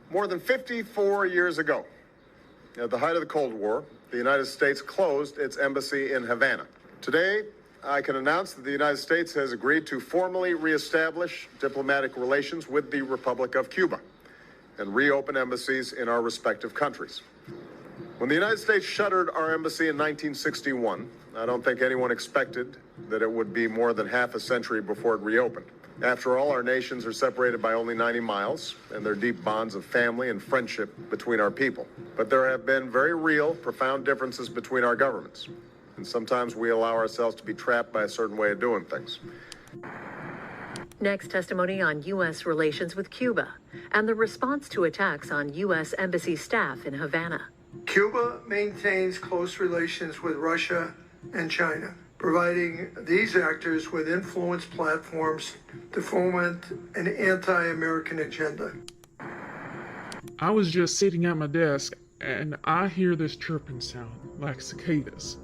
More than 54 years ago, at the height of the Cold War, the United States closed its embassy in Havana. Today, I can announce that the United States has agreed to formally reestablish diplomatic relations with the Republic of Cuba and reopen embassies in our respective countries. When the United States shuttered our embassy in 1961, I don't think anyone expected that it would be more than half a century before it reopened. After all, our nations are separated by only 90 miles, and there are deep bonds of family and friendship between our people. But there have been very real, profound differences between our governments. And sometimes we allow ourselves to be trapped by a certain way of doing things. Next, testimony on U.S. relations with Cuba and the response to attacks on U.S. embassy staff in Havana. Cuba maintains close relations with Russia and China, providing these actors with influence platforms to foment an anti-American agenda. I was just sitting at my desk, and I hear this chirping sound, like cicadas.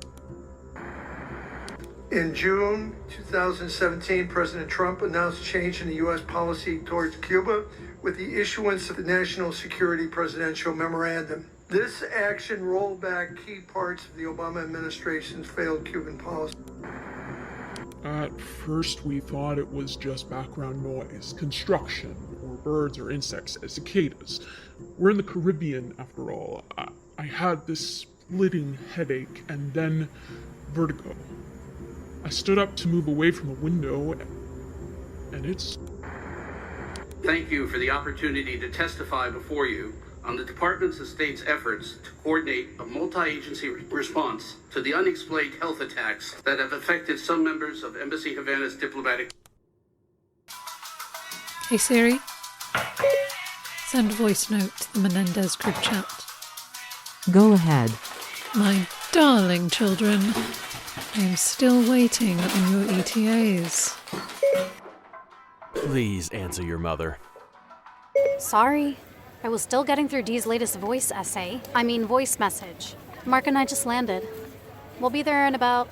In June 2017, President Trump announced change in the U.S. policy towards Cuba with the issuance of the National Security Presidential Memorandum. This action rolled back key parts of the Obama administration's failed Cuban policy. At first, we thought it was just background noise, construction, or birds or insects, cicadas. We're in the Caribbean, after all. I had this splitting headache and then vertigo. I stood up to move away from the window, and it's... Thank you for the opportunity to testify before you on the Department of State's efforts to coordinate a multi-agency response to the unexplained health attacks that have affected some members of Embassy Havana's diplomatic... Hey Siri, send a voice note to the Menendez group chat. Go ahead. My darling children, I am still waiting on your ETAs. Please answer your mother. Sorry. I was still getting through Dee's latest voice message. Mark and I just landed. We'll be there in about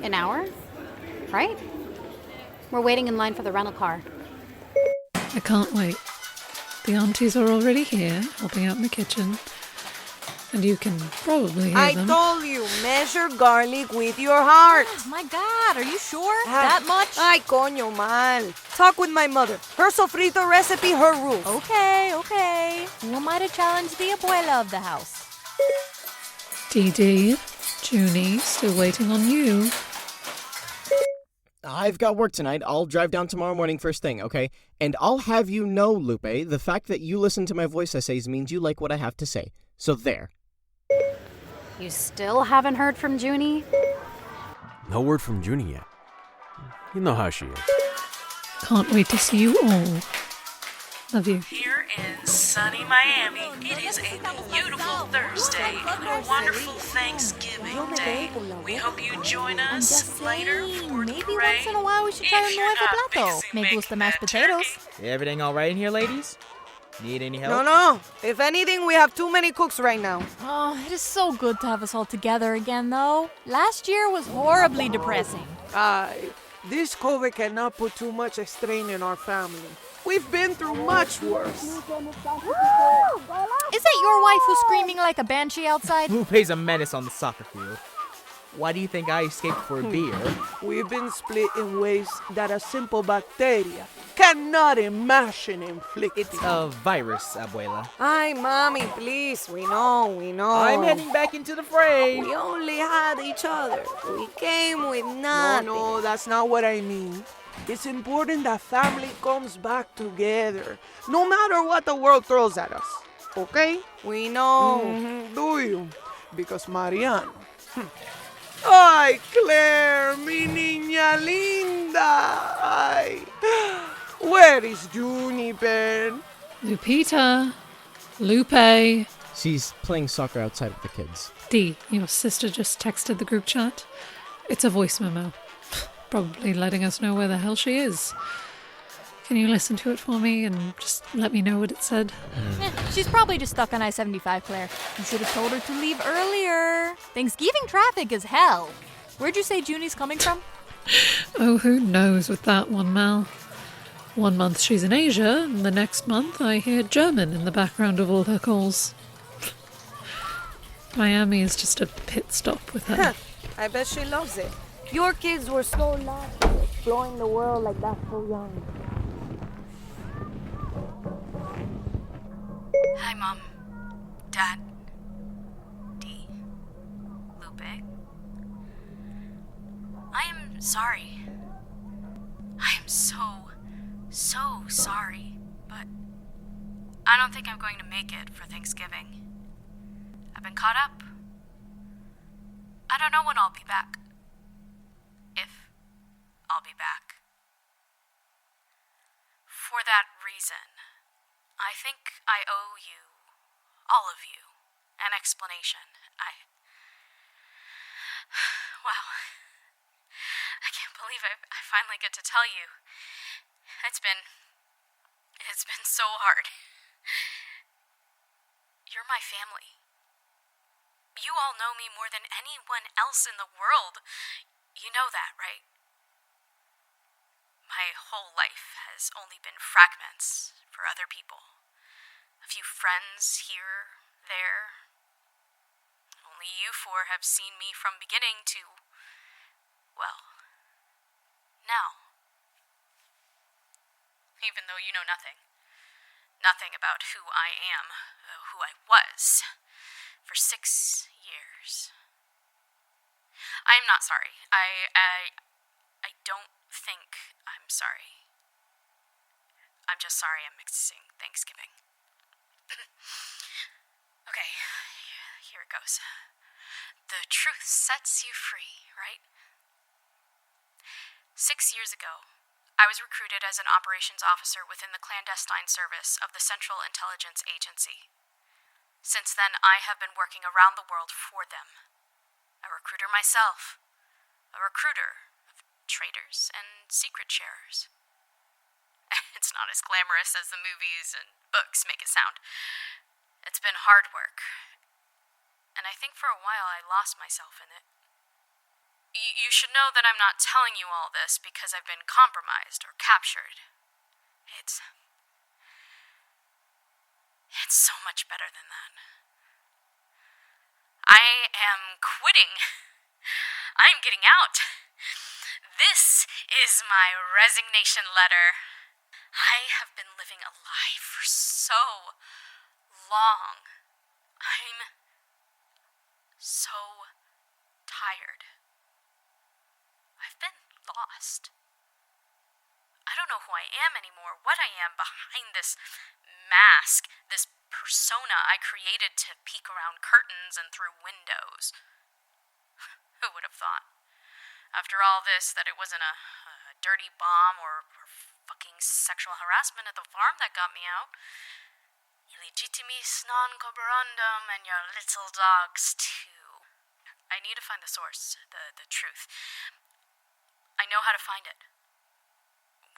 an hour, right? We're waiting in line for the rental car. I can't wait. The aunties are already here, helping out in the kitchen. And you can probably hear them. I told you, measure garlic with your heart. My God, are you sure? That much? Ay, coño, mal. Talk with my mother. Her sofrito recipe, her rules. Okay. Who am I to challenge the Abuela of the house? Dee, Juni, still waiting on you. I've got work tonight. I'll drive down tomorrow morning first thing, okay? And I'll have you know, Lupe, the fact that you listen to my voice essays means you like what I have to say. So there. You still haven't heard from Juni? No word from Juni yet. You know how she is. Can't wait to see you all. Love you. Here in sunny Miami, it is a beautiful Thursday and a wonderful Thanksgiving Day. We hope you join us later for the maybe once in a while we should try a nuevo plato. Me gusta mashed potatoes. Everything all right in here, ladies? Need any help? No. If anything, we have too many cooks right now. Oh, it is so good to have us all together again, though. Last year was horribly depressing. This COVID cannot put too much strain in our family. We've been through much worse. Is that your wife who's screaming like a banshee outside? Lupe's a menace on the soccer field. Why do you think I escaped for a beer? We've been split in ways that a simple bacteria cannot imagine inflicting. It's a virus, Abuela. Ay, Mommy, please. We know. I'm heading back into the fray. We only had each other. We came with nothing. No, that's not what I mean. It's important that family comes back together, no matter what the world throws at us. Okay? We know. Do you? Because Mariano. Ay, Claire, mi niña linda. Ay. Where is Juniper? Lupita. Lupe. She's playing soccer outside with the kids. Dee, your sister just texted the group chat. It's a voice memo. Probably letting us know where the hell she is. Can you listen to it for me and just let me know what it said? She's probably just stuck on I-75, Claire. You should have told her to leave earlier. Thanksgiving traffic is hell. Where'd you say Juni's coming from? Oh, who knows with that one, Mal. One month she's in Asia, and the next month I hear German in the background of all her calls. Miami is just a pit stop with her. I bet she loves it. Your kids were so lucky, exploring the world like that so young. Hi, Mom. Dad. Dee. Lupe. I am sorry. I am so sorry, but I don't think I'm going to make it for Thanksgiving. I've been caught up. I don't know when I'll be back. If I'll be back. For that reason, I think I owe you, all of you, an explanation. Wow. I can't believe I finally get to tell you. It's been so hard. You're my family. You all know me more than anyone else in the world. You know that, right? My whole life has only been fragments for other people. A few friends here, there. Only you four have seen me from beginning to, well, now. Even though you know nothing. Nothing about who I am, who I was, for 6 years. I am not sorry. I don't think I'm sorry. I'm just sorry I'm missing Thanksgiving. Okay, here it goes. The truth sets you free, right? 6 years ago, I was recruited as an operations officer within the clandestine service of the Central Intelligence Agency. Since then, I have been working around the world for them. A recruiter myself. A recruiter of traitors and secret sharers. It's not as glamorous as the movies and books make it sound. It's been hard work. And I think for a while I lost myself in it. You should know that I'm not telling you all this because I've been compromised or captured. It's so much better than that. I am quitting. I'm getting out. This is my resignation letter. I have been living a lie for so long. I'm so tired. I've been lost. I don't know who I am anymore, what I am behind this mask, this persona I created to peek around curtains and through windows. Who would have thought? After all this, that it wasn't a dirty bomb or fucking sexual harassment at the farm that got me out. Illegitimis non cobrandum and your little dogs too. I need to find the source, the truth. I know how to find it.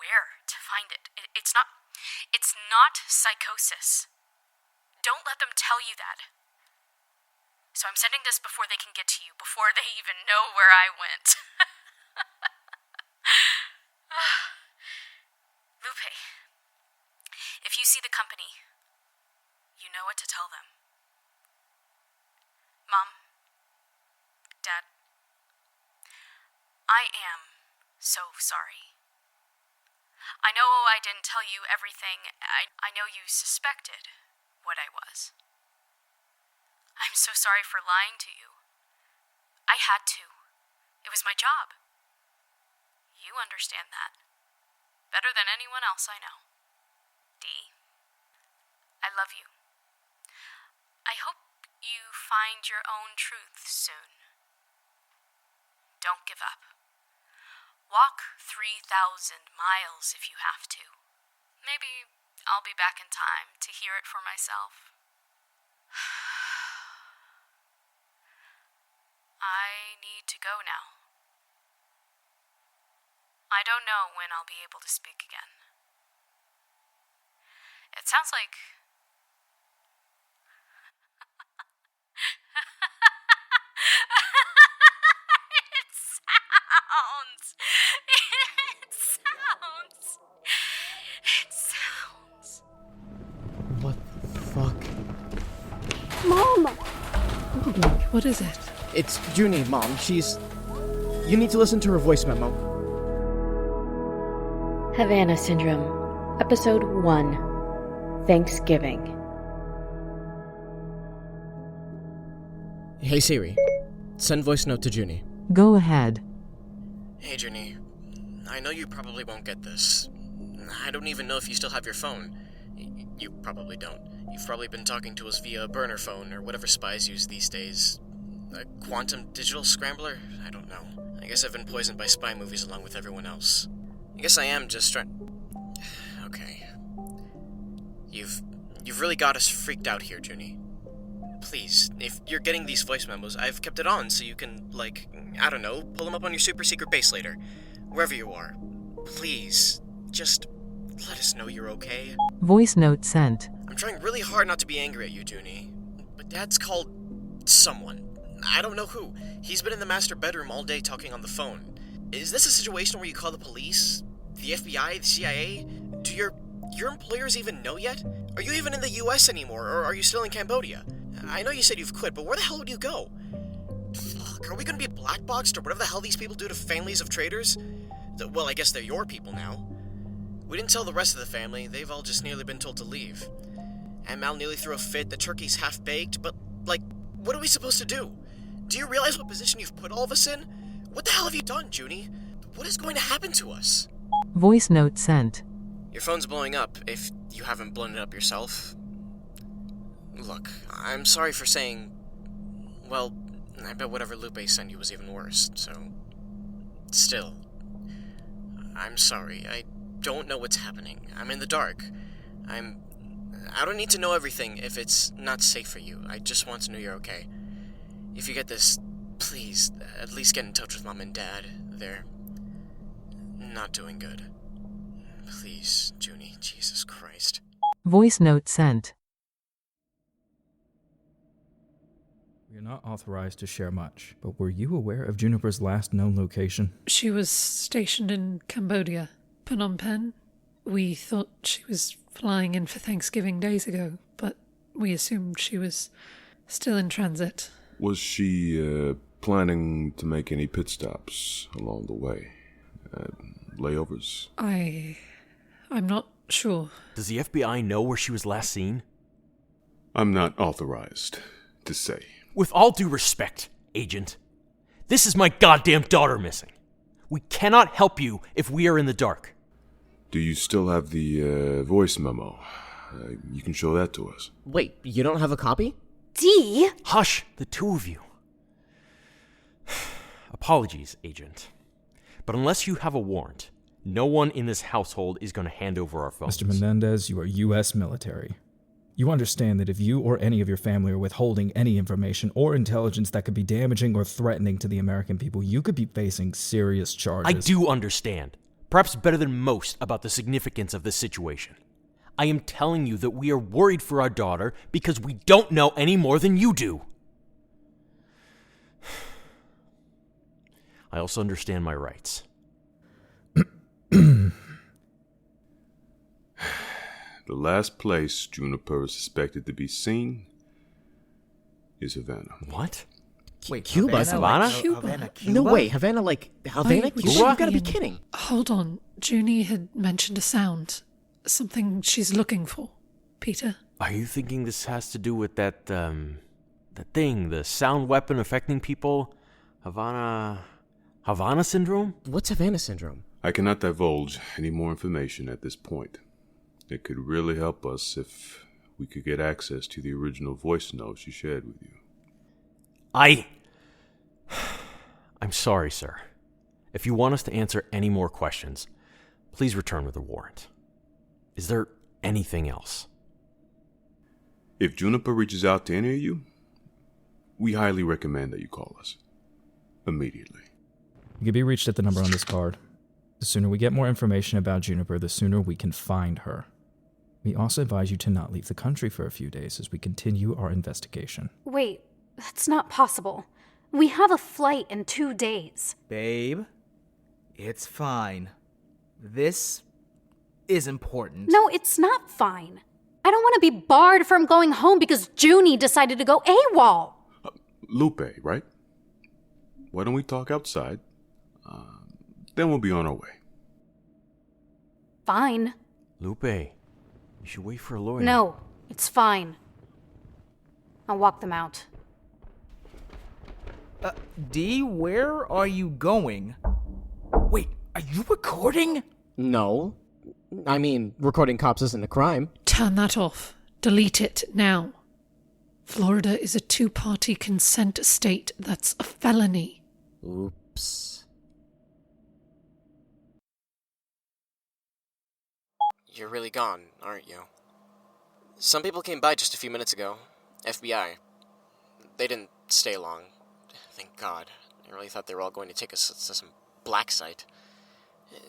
Where to find it? It's not psychosis. Don't let them tell you that. So I'm sending this before they can get to you, before they even know where I went. Lupe, if you see the company, you know what to tell them. Mom, Dad, I am so sorry. I know I didn't tell you everything. I know you suspected what I was. I'm so sorry for lying to you. I had to. It was my job. You understand that. Better than anyone else I know. Dee, I love you. I hope you find your own truth soon. Don't give up. Walk 3,000 miles if you have to. Maybe I'll be back in time to hear it for myself. I need to go now. I don't know when I'll be able to speak again. It sounds like... told me. What is it? It's Juni, Mom. You need to listen to her voice memo. Havana Syndrome, Episode 1, Thanksgiving. Hey Siri, send voice note to Juni. Go ahead. Hey Juni, I know you probably won't get this. I don't even know if you still have your phone. You probably don't. You've probably been talking to us via a burner phone or whatever spies use these days. A quantum digital scrambler? I don't know. I guess I've been poisoned by spy movies along with everyone else. I guess I am just trying... Okay. You've really got us freaked out here, Juni. Please, if you're getting these voice memos, I've kept it on so you can, I don't know, pull them up on your super secret base later. Wherever you are. Please, just let us know you're okay. Voice note sent. I'm trying really hard not to be angry at you, Juni. But Dad's called someone. I don't know who. He's been in the master bedroom all day talking on the phone. Is this a situation where you call the police? The FBI? The CIA? Do your employers even know yet? Are you even in the US anymore, or are you still in Cambodia? I know you said you've quit, but where the hell would you go? Fuck, are we gonna be blackboxed or whatever the hell these people do to families of traitors? Well, I guess they're your people now. We didn't tell the rest of the family. They've all just nearly been told to leave. And Mal nearly threw a fit. The turkey's half-baked, but, what are we supposed to do? Do you realize what position you've put all of us in? What the hell have you done, Juni? What is going to happen to us? Voice note sent. Your phone's blowing up, if you haven't blown it up yourself. Look, I'm sorry for saying... Well, I bet whatever Lupe sent you was even worse, so... Still. I'm sorry, I don't know what's happening. I'm in the dark. I don't need to know everything if it's not safe for you. I just want to know you're okay. If you get this, please, at least get in touch with Mom and Dad. They're not doing good. Please, Juni, Jesus Christ. Voice note sent. We are not authorized to share much, but were you aware of Juniper's last known location? She was stationed in Cambodia, Phnom Penh. We thought she was flying in for Thanksgiving days ago, but we assumed she was still in transit. Was she planning to make any pit stops along the way? Layovers? I'm not sure. Does the FBI know where she was last seen? I'm not authorized to say. With all due respect, Agent, this is my goddamn daughter missing. We cannot help you if we are in the dark. Do you still have the voice memo? You can show that to us. Wait, you don't have a copy? D? Hush, the two of you. Apologies, Agent. But unless you have a warrant, no one in this household is going to hand over our phones. Mr. Menendez, you are U.S. military. You understand that if you or any of your family are withholding any information or intelligence that could be damaging or threatening to the American people, you could be facing serious charges. I do understand, perhaps better than most, about the significance of this situation. I am telling you that we are worried for our daughter because we don't know any more than you do. I also understand my rights. The last place Juniper is suspected to be seen is Havana. What? Wait, Cuba? Havana? Cuba? No way, Havana, Havana, Cuba? You've got to be kidding. Hold on, Juni had mentioned a sound. Something she's looking for. Peter? Are you thinking this has to do with that thing, the sound weapon affecting people? Havana Syndrome? What's Havana Syndrome? I cannot divulge any more information at this point. It could really help us if we could get access to the original voice note she shared with you. I'm sorry, sir. If you want us to answer any more questions, please return with a warrant. Is there anything else? If Juniper reaches out to any of you, we highly recommend that you call us. Immediately. You can be reached at the number on this card. The sooner we get more information about Juniper, the sooner we can find her. We also advise you to not leave the country for a few days as we continue our investigation. Wait, that's not possible. We have a flight in 2 days. Babe, it's fine. This is important. No, it's not fine. I don't want to be barred from going home because Juni decided to go AWOL. Lupe, right? Why don't we talk outside? Then we'll be on our way. Fine. Lupe, you should wait for a lawyer. No, it's fine. I'll walk them out. D, where are you going? Wait, are you recording? No. I mean, recording cops isn't a crime. Turn that off. Delete it now. Florida is a two-party consent state. That's a felony. Oops. You're really gone, aren't you? Some people came by just a few minutes ago. FBI. They didn't stay long. Thank God. I really thought they were all going to take us to some black site.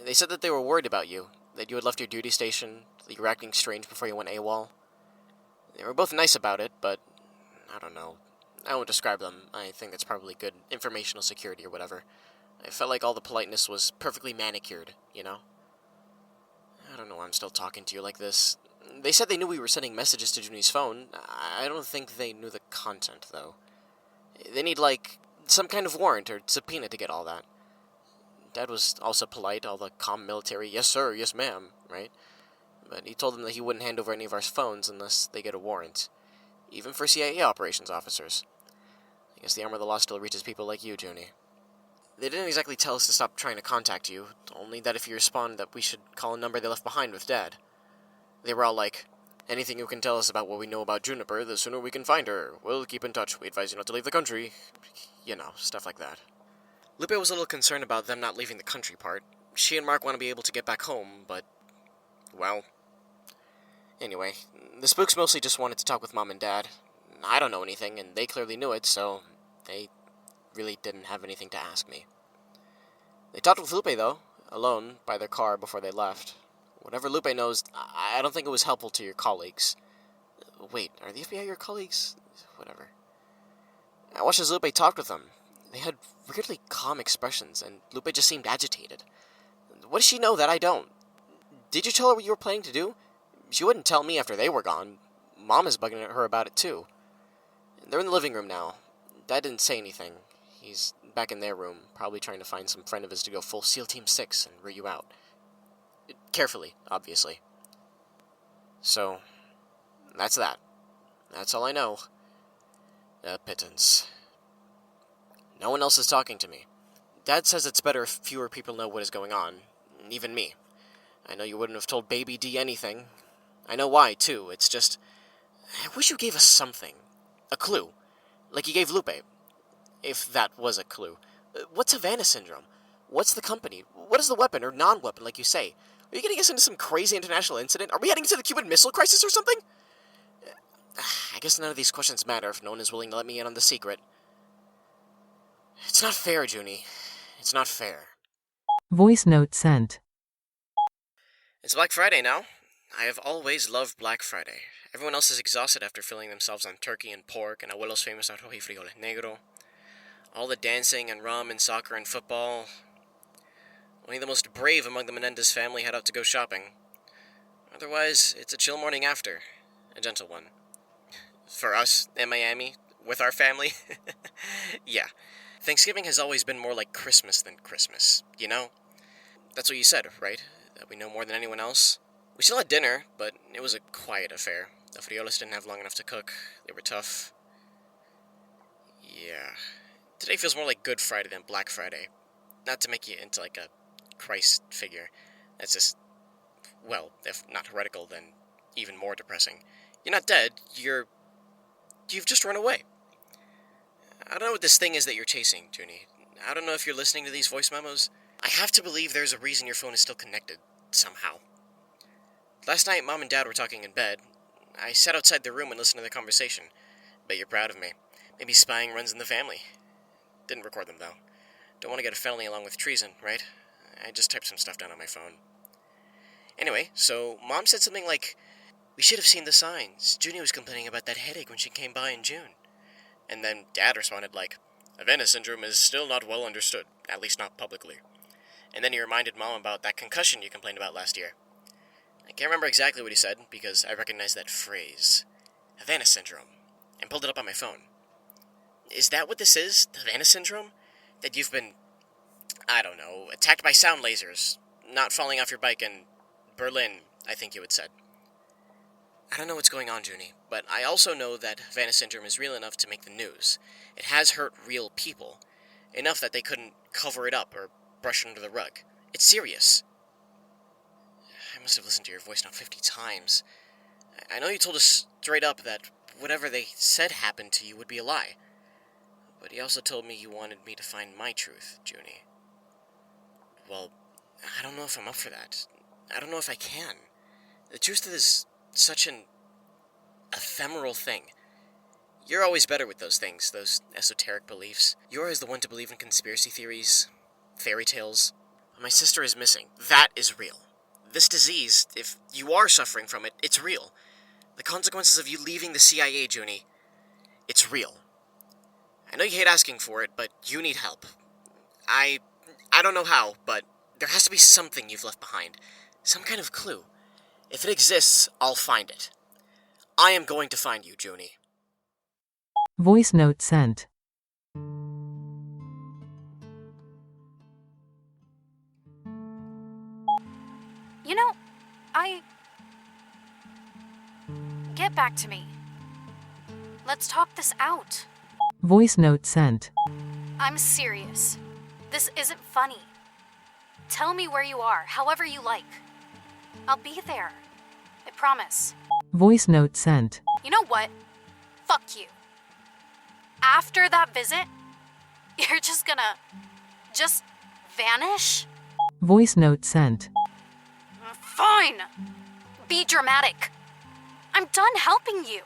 They said that they were worried about you, that you had left your duty station, that you were acting strange before you went AWOL. They were both nice about it, but I don't know. I won't describe them. I think that's probably good informational security or whatever. I felt like all the politeness was perfectly manicured, you know? I don't know why I'm still talking to you like this. They said they knew we were sending messages to Juni's phone. I don't think they knew the content, though. They need, like, some kind of warrant or subpoena to get all that. Dad was also polite, all the calm military, yes sir, yes ma'am, right? But he told them that he wouldn't hand over any of our phones unless they get a warrant. Even for CIA operations officers. I guess the arm of the law still reaches people like you, Juni. They didn't exactly tell us to stop trying to contact you, only that if you respond that we should call a number they left behind with Dad. They were all like, anything you can tell us about what we know about Juniper, the sooner we can find her. We'll keep in touch. We advise you not to leave the country. You know, stuff like that. Lupe was a little concerned about them not leaving the country part. She and Mark want to be able to get back home, but, well... Anyway, the spooks mostly just wanted to talk with Mom and Dad. I don't know anything, and they clearly knew it, so they really didn't have anything to ask me. They talked with Lupe, though, alone, by their car before they left. Whatever Lupe knows, I don't think it was helpful to your colleagues. Wait, are the FBI your colleagues? Whatever. I watched as Lupe talked with them. They had weirdly calm expressions, and Lupe just seemed agitated. What does she know that I don't? Did you tell her what you were planning to do? She wouldn't tell me after they were gone. Mom is bugging her about it, too. They're in the living room now. Dad didn't say anything. He's back in their room, probably trying to find some friend of his to go full SEAL Team 6 and root you out. Carefully, obviously. So, that's that. That's all I know. A pittance. No one else is talking to me. Dad says it's better if fewer people know what is going on. Even me. I know you wouldn't have told Baby D anything. I know why, too. It's just... I wish you gave us something. A clue. Like you gave Lupe. If that was a clue. What's Havana Syndrome? What's the company? What is the weapon, or non-weapon, like you say? Are you getting us into some crazy international incident? Are we heading into the Cuban Missile Crisis or something? I guess none of these questions matter if no one is willing to let me in on the secret. It's not fair, Juni. It's not fair. Voice note sent. It's Black Friday now. I have always loved Black Friday. Everyone else is exhausted after filling themselves on turkey and pork and Abuela's famous arroz y frijoles negro. All the dancing and rum and soccer and football. Only the most brave among the Menendez family head out to go shopping. Otherwise, it's a chill morning after. A gentle one. For us, in Miami, with our family. Yeah. Thanksgiving has always been more like Christmas than Christmas, you know? That's what you said, right? That we know more than anyone else? We still had dinner, but it was a quiet affair. The frijoles didn't have long enough to cook. They were tough. Yeah. Today feels more like Good Friday than Black Friday. Not to make you into like a Christ figure. That's just, well, if not heretical, then even more depressing. You're not dead, you've just run away. I don't know what this thing is that you're chasing, Juni. I don't know if you're listening to these voice memos. I have to believe there's a reason your phone is still connected, somehow. Last night, Mom and Dad were talking in bed. I sat outside their room and listened to the conversation. Bet you're proud of me. Maybe spying runs in the family. Didn't record them, though. Don't want to get a felony along with treason, right? I just typed some stuff down on my phone. Anyway, so Mom said something like, "We should have seen the signs. Juni was complaining about that headache when she came by in June." And then Dad responded like, "Havana Syndrome is still not well understood, at least not publicly." And then he reminded Mom about that concussion you complained about last year. I can't remember exactly what he said, because I recognized that phrase, Havana Syndrome, and pulled it up on my phone. Is that what this is? Havana Syndrome? That you've been, I don't know, attacked by sound lasers, not falling off your bike in Berlin, I think you had said. I don't know what's going on, Juni, but I also know that Havana Syndrome is real enough to make the news. It has hurt real people. Enough that they couldn't cover it up or brush it under the rug. It's serious. I must have listened to your voice now 50 times. I know you told us straight up that whatever they said happened to you would be a lie. But you also told me you wanted me to find my truth, Juni. Well, I don't know if I'm up for that. I don't know if I can. The truth is such an ephemeral thing. You're always better with those things, those esoteric beliefs. You're always the one to believe in conspiracy theories, fairy tales. My sister is missing. That is real. This disease, if you are suffering from it, it's real. The consequences of you leaving the CIA, Juni, it's real. I know you hate asking for it, but you need help. I don't know how, but there has to be something you've left behind. Some kind of clue. If it exists, I'll find it. I am going to find you, Juni. Voice note sent. You know, Get back to me. Let's talk this out. Voice note sent. I'm serious. This isn't funny. Tell me where you are, however you like. I'll be there. I promise. Voice note sent. You know what? Fuck you. After that visit, you're just gonna... vanish? Voice note sent. Fine. Be dramatic. I'm done helping you.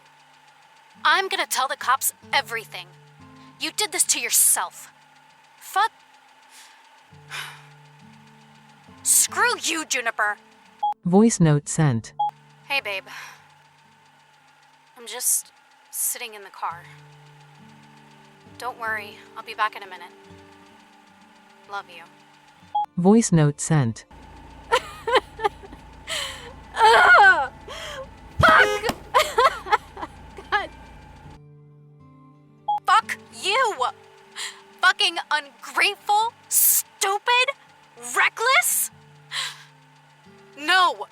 I'm gonna tell the cops everything. You did this to yourself. Fuck. Screw you, Juniper. Voice note sent. Hey, babe. I'm just sitting in the car. Don't worry, I'll be back in a minute. Love you. Voice note sent. Fuck! God. Fuck you! Fucking ungrateful, stupid, reckless? No!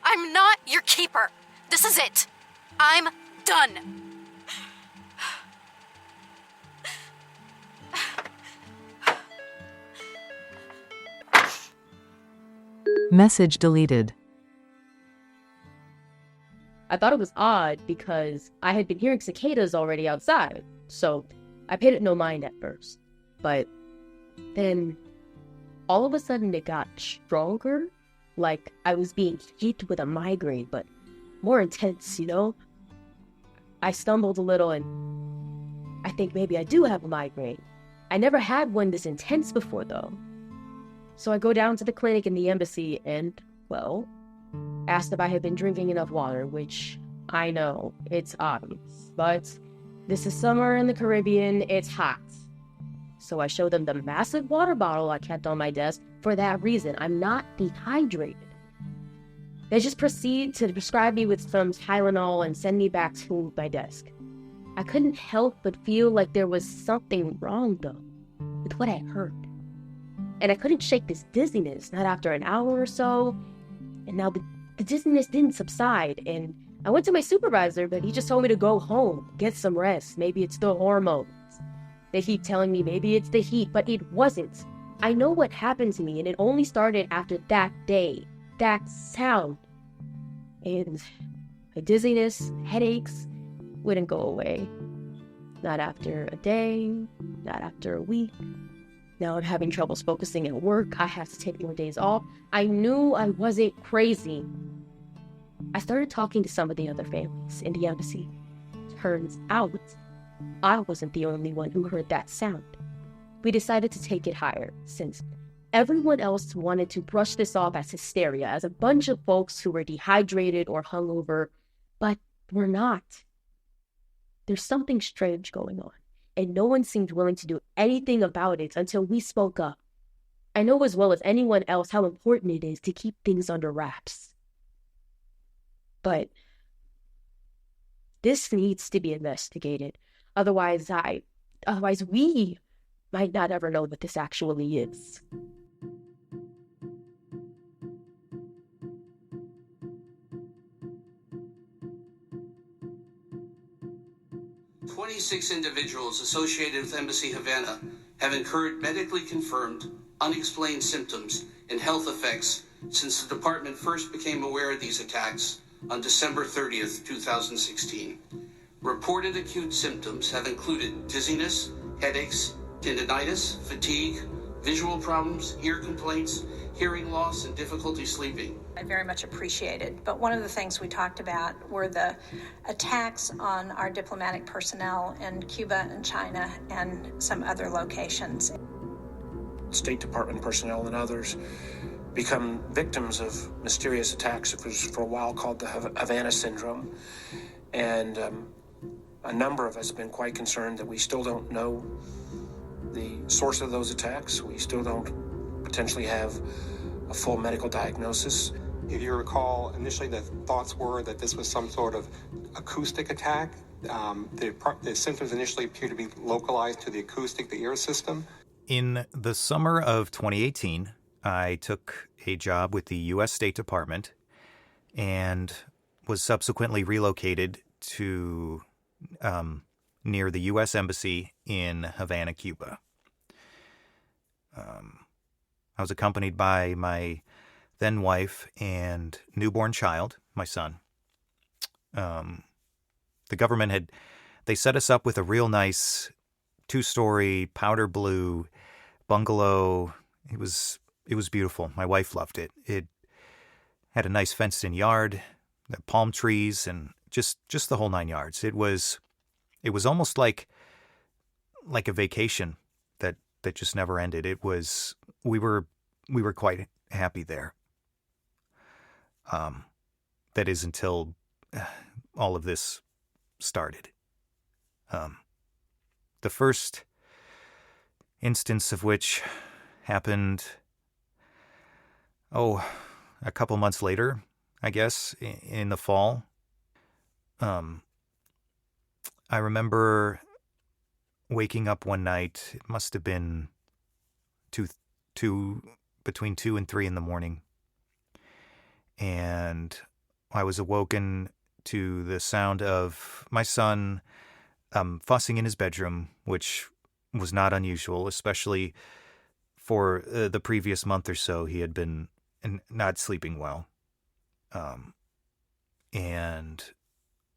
I'm not your keeper. This is it. I'm done. Message deleted. I thought it was odd because I had been hearing cicadas already outside, so I paid it no mind at first. But then all of a sudden it got stronger, like I was being hit with a migraine, but more intense, you know? I stumbled a little and I think maybe I do have a migraine. I never had one this intense before though. So I go down to the clinic in the embassy and, well, asked if I had been drinking enough water, which I know, it's obvious, but this is summer in the Caribbean, it's hot. So I show them the massive water bottle I kept on my desk for that reason. I'm not dehydrated. They just proceed to prescribe me with some Tylenol and send me back to my desk. I couldn't help but feel like there was something wrong, though, with what I heard. And I couldn't shake this dizziness, not after an hour or so. And now the dizziness didn't subside, and I went to my supervisor, but he just told me to go home, get some rest. Maybe it's the hormones. They keep telling me maybe it's the heat, but it wasn't. I know what happened to me, and it only started after that day, that sound. And my dizziness, headaches, wouldn't go away. Not after a day, not after a week. Now I'm having troubles focusing at work. I have to take more days off. I knew I wasn't crazy. I started talking to some of the other families in the embassy. Turns out, I wasn't the only one who heard that sound. We decided to take it higher, since everyone else wanted to brush this off as hysteria, as a bunch of folks who were dehydrated or hungover, but we're not. There's something strange going on, and no one seemed willing to do anything about it until we spoke up. I know as well as anyone else how important it is to keep things under wraps. But this needs to be investigated. Otherwise, I Otherwise, we might not ever know what this actually is. 26 individuals associated with Embassy Havana have incurred medically confirmed, unexplained symptoms and health effects since the department first became aware of these attacks on December 30th, 2016. Reported acute symptoms have included dizziness, headaches, tendinitis, fatigue, visual problems, ear complaints, hearing loss, and difficulty sleeping. I very much appreciated, but one of the things we talked about were the attacks on our diplomatic personnel in Cuba and China and some other locations. State Department personnel and others become victims of mysterious attacks. It was for a while called the Havana Syndrome, and a number of us have been quite concerned that we still don't know the source of those attacks. We still don't potentially have a full medical diagnosis. If you recall, initially the thoughts were that this was some sort of acoustic attack. The symptoms initially appear to be localized to the acoustic, the ear system. In the summer of 2018, I took a job with the U.S. State Department and was subsequently relocated to near the U.S. Embassy in Havana, Cuba. I was accompanied by my then wife and newborn child, my son. The government they set us up with a real nice 2-story powder blue bungalow. It was beautiful. My wife loved it. It had a nice fenced-in yard, the palm trees, and just the whole 9 yards. It was almost like a vacation that just never ended. We were quite happy there. That is until all of this started. The first instance of which happened, a couple months later, I guess, in the fall. I remember waking up one night. It must have been between 2 and 3 in the morning. And I was awoken to the sound of my son fussing in his bedroom, which was not unusual, especially for the previous month or so. He had been not sleeping well. And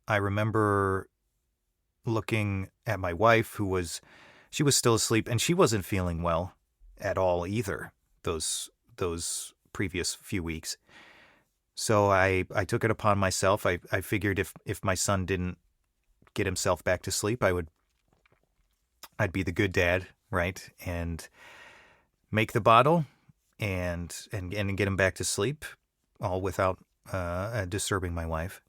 I remember looking at my wife, she was still asleep, and she wasn't feeling well at all either those previous few weeks. So I took it upon myself. I figured if my son didn't get himself back to sleep, I'd be the good dad, right? And make the bottle and get him back to sleep, all without disturbing my wife.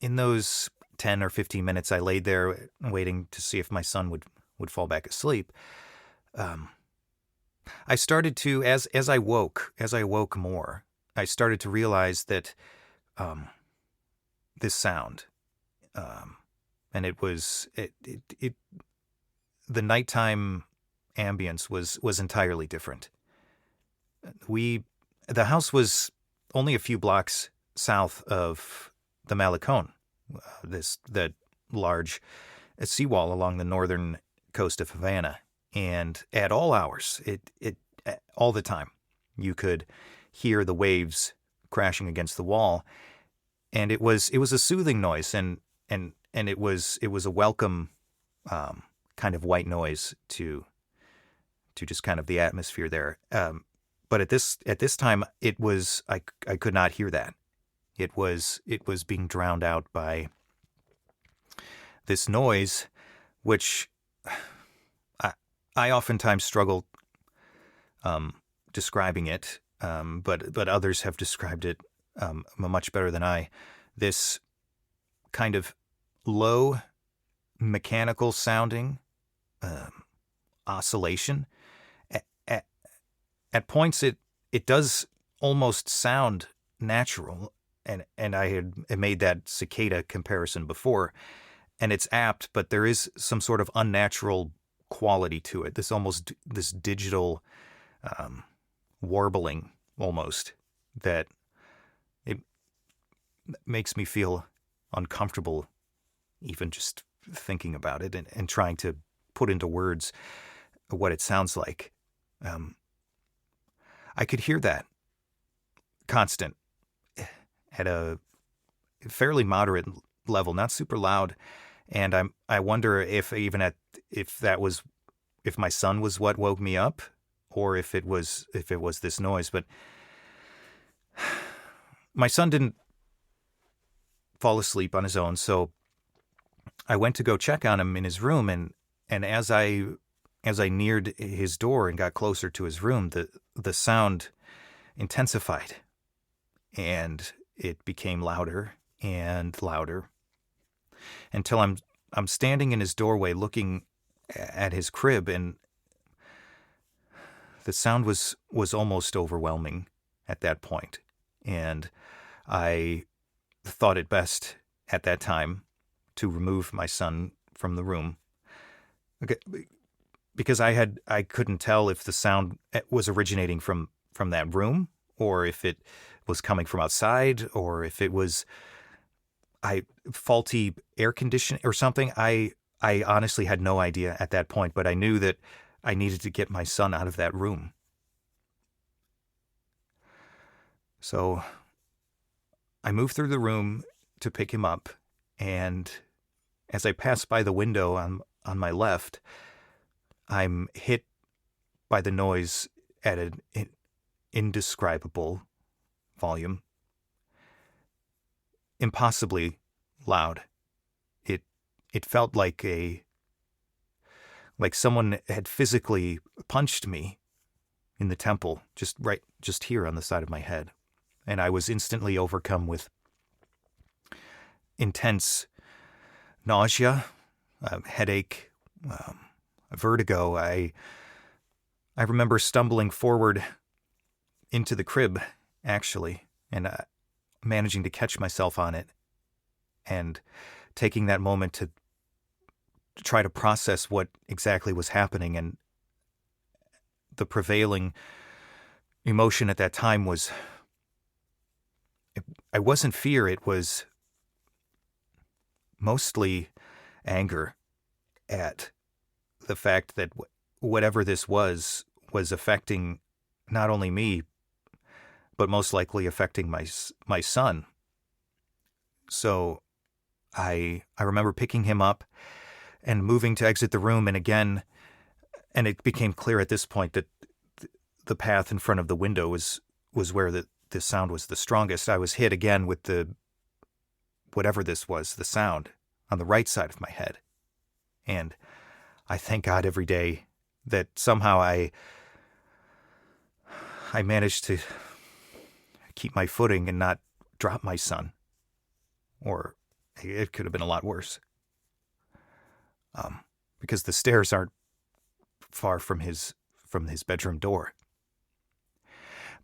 In those 10 or 15 minutes I laid there waiting to see if my son would fall back asleep, I started to, as I woke more, I started to realize that this sound, and the nighttime ambience was entirely different. The house was only a few blocks south of the Malecón, that large seawall along the northern coast of Havana. And at all hours, all the time, you could hear the waves crashing against the wall, and it was a soothing noise, and it was a welcome kind of white noise to just kind of the atmosphere there. But at this time, I could not hear that. It was being drowned out by this noise, which I oftentimes struggle describing it, but others have described it much better than I. This kind of low, mechanical sounding oscillation. At points, it does almost sound natural, and I had made that cicada comparison before, it's apt, but there is some sort of unnatural quality to it. This digital warbling almost that it makes me feel uncomfortable even just thinking about it and trying to put into words what it sounds like. I could hear that constant at a fairly moderate level, not super loud. And I wonder if my son was what woke me up, or if it was this noise. But my son didn't fall asleep on his own, so I went to go check on him in his room, and as I neared his door and got closer to his room, the sound intensified, and it became louder and louder until I'm standing in his doorway looking at his crib, and the sound was almost overwhelming at that point. And I thought it best at that time to remove my son from the room. Okay, because I couldn't tell if the sound was originating from that room, or if it was coming from outside, or if it was faulty air conditioning or something. I honestly had no idea at that point, but I knew that I needed to get my son out of that room. So I moved through the room to pick him up, and as I passed by the window on my left, I'm hit by the noise at an indescribable volume. Impossibly loud. It felt like someone had physically punched me in the temple, just here on the side of my head. And I was instantly overcome with intense nausea, headache, vertigo. I remember stumbling forward into the crib, actually, and managing to catch myself on it and taking that moment to try to process what exactly was happening. And the prevailing emotion at that time was, I wasn't fear, it was mostly anger at the fact that whatever this was affecting not only me, but most likely affecting my son. So I remember picking him up and moving to exit the room, and it became clear at this point that the path in front of the window was where the sound was the strongest. I was hit again with whatever this was, the sound, on the right side of my head. And I thank God every day that somehow I managed to keep my footing and not drop my son. Or it could have been a lot worse. Because the stairs aren't far from his bedroom door.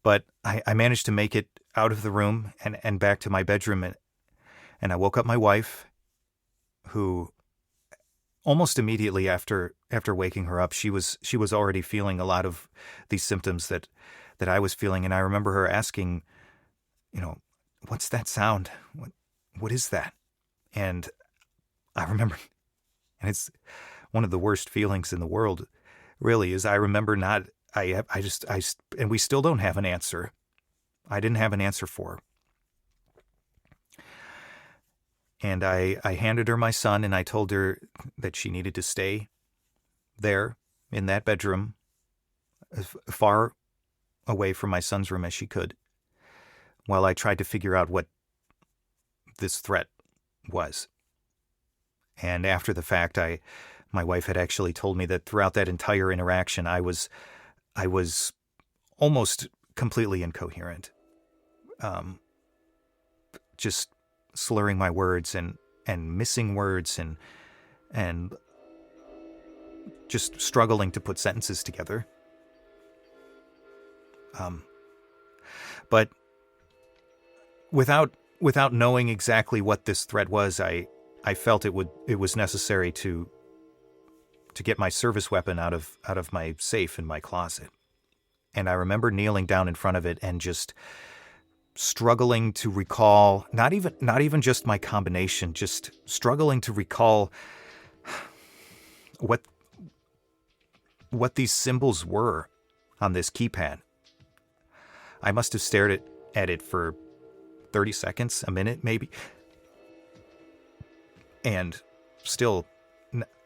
But I managed to make it out of the room and back to my bedroom, and I woke up my wife, who almost immediately after waking her up, she was already feeling a lot of these symptoms that I was feeling. And I remember her asking, what's that sound? What is that? And I remember, and it's one of the worst feelings in the world, really, is I remember and we still don't have an answer. I didn't have an answer for her. And I handed her my son, and I told her that she needed to stay there in that bedroom, as far away from my son's room as she could, while I tried to figure out what this threat was. And after the fact, my wife had actually told me that throughout that entire interaction, I was almost completely incoherent. Just slurring my words and missing words and just struggling to put sentences together. But without knowing exactly what this threat was, I I felt it was necessary to get my service weapon out of my safe in my closet. And I remember kneeling down in front of it and just struggling to recall, not even just my combination, just struggling to recall what these symbols were on this keypad. I must have stared at it for 30 seconds, a minute maybe. And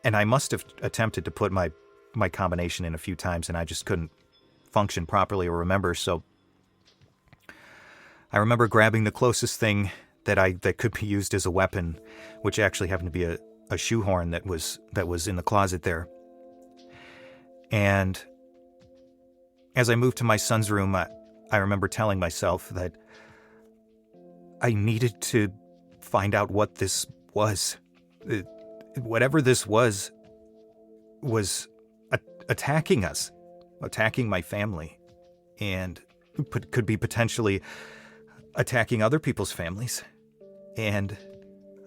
I must have attempted to put my combination in a few times, and I just couldn't function properly or remember. So I remember grabbing the closest thing that could be used as a weapon, which actually happened to be a shoehorn that was in the closet there. And as I moved to my son's room, I remember telling myself that I needed to find out what this was. Whatever this was attacking us, attacking my family, and could be potentially attacking other people's families. And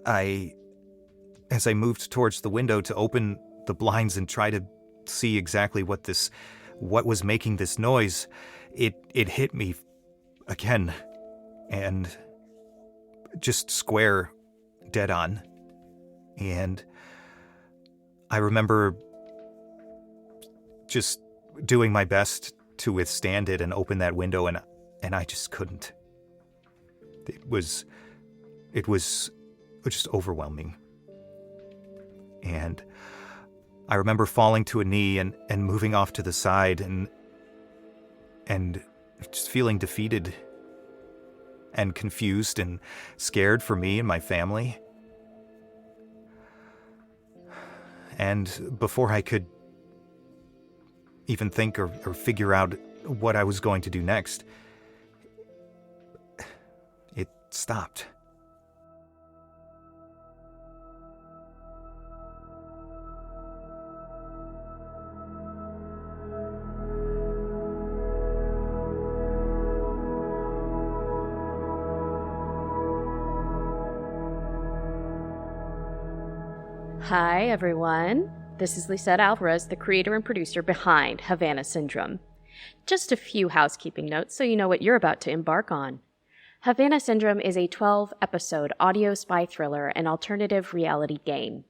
as I moved towards the window to open the blinds and try to see exactly what was making this noise, it hit me again, and just square dead on. And I remember just doing my best to withstand it and open that window, and I just couldn't. It was just overwhelming. And I remember falling to a knee and moving off to the side and just feeling defeated and confused and scared for me and my family. And before I could even think or figure out what I was going to do next, it stopped. Hi, everyone. This is Lisette Alvarez, the creator and producer behind Havana Syndrome. Just a few housekeeping notes so you know what you're about to embark on. Havana Syndrome is a 12-episode audio spy thriller and alternative reality game.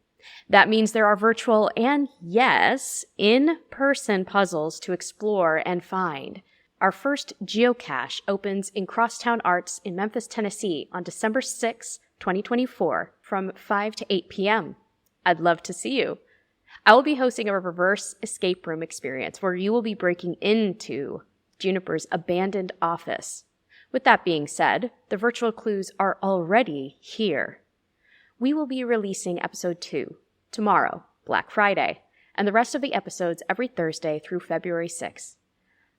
That means there are virtual and, yes, in-person puzzles to explore and find. Our first geocache opens in Crosstown Arts in Memphis, Tennessee on December 6, 2024 from 5 to 8 p.m. I'd love to see you. I will be hosting a reverse escape room experience where you will be breaking into Juniper's abandoned office. With that being said, the virtual clues are already here. We will be releasing episode 2 tomorrow, Black Friday, and the rest of the episodes every Thursday through February 6th.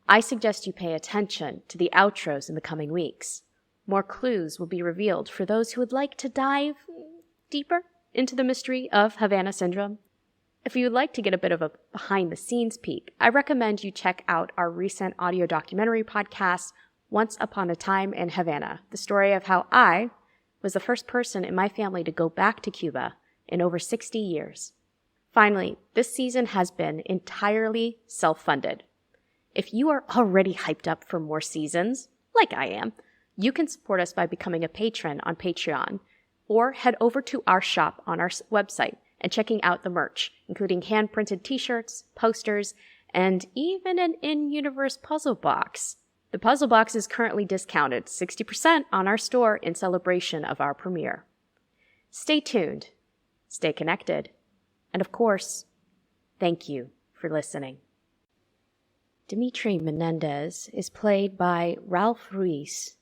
I suggest you pay attention to the outros in the coming weeks. More clues will be revealed for those who would like to dive deeper into the mystery of Havana Syndrome. If you would like to get a bit of a behind-the-scenes peek, I recommend you check out our recent audio documentary podcast, Once Upon a Time in Havana, the story of how I was the first person in my family to go back to Cuba in over 60 years. Finally, this season has been entirely self-funded. If you are already hyped up for more seasons, like I am, you can support us by becoming a patron on Patreon, or head over to our shop on our website and checking out the merch, including hand-printed t-shirts, posters, and even an in-universe puzzle box. The puzzle box is currently discounted 60% on our store in celebration of our premiere. Stay tuned, stay connected, and of course, thank you for listening. Dimitri Menendez is played by Ralph Ruiz.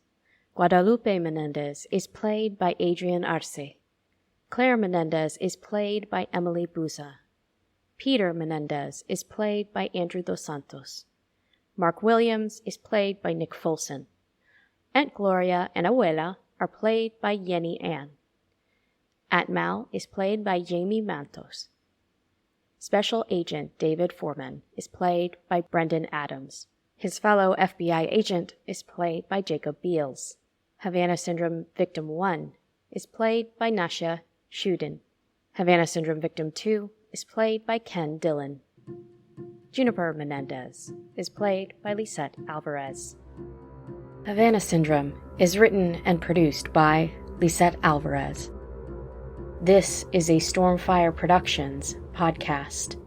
Guadalupe Menendez is played by Adriene Arce. Claire Menendez is played by Emily Buza. Peter Menendez is played by Andrew Dos Santos. Mark Williams is played by Nick Folson. Aunt Gloria and Abuela are played by Yenni Ann. Aunt Mal is played by Jayme Mantos. Special Agent David Foreman is played by Brendan Adams. His fellow FBI agent is played by Jacob Beals. Havana Syndrome Victim 1 is played by Nashya, Shiwdin, Havana Syndrome Victim 2 is played by Ken Dillon. Juniper Menendez is played by Lisette Alvarez. Havana Syndrome is written and produced by Lisette Alvarez. This is a Stormfire Productions podcast.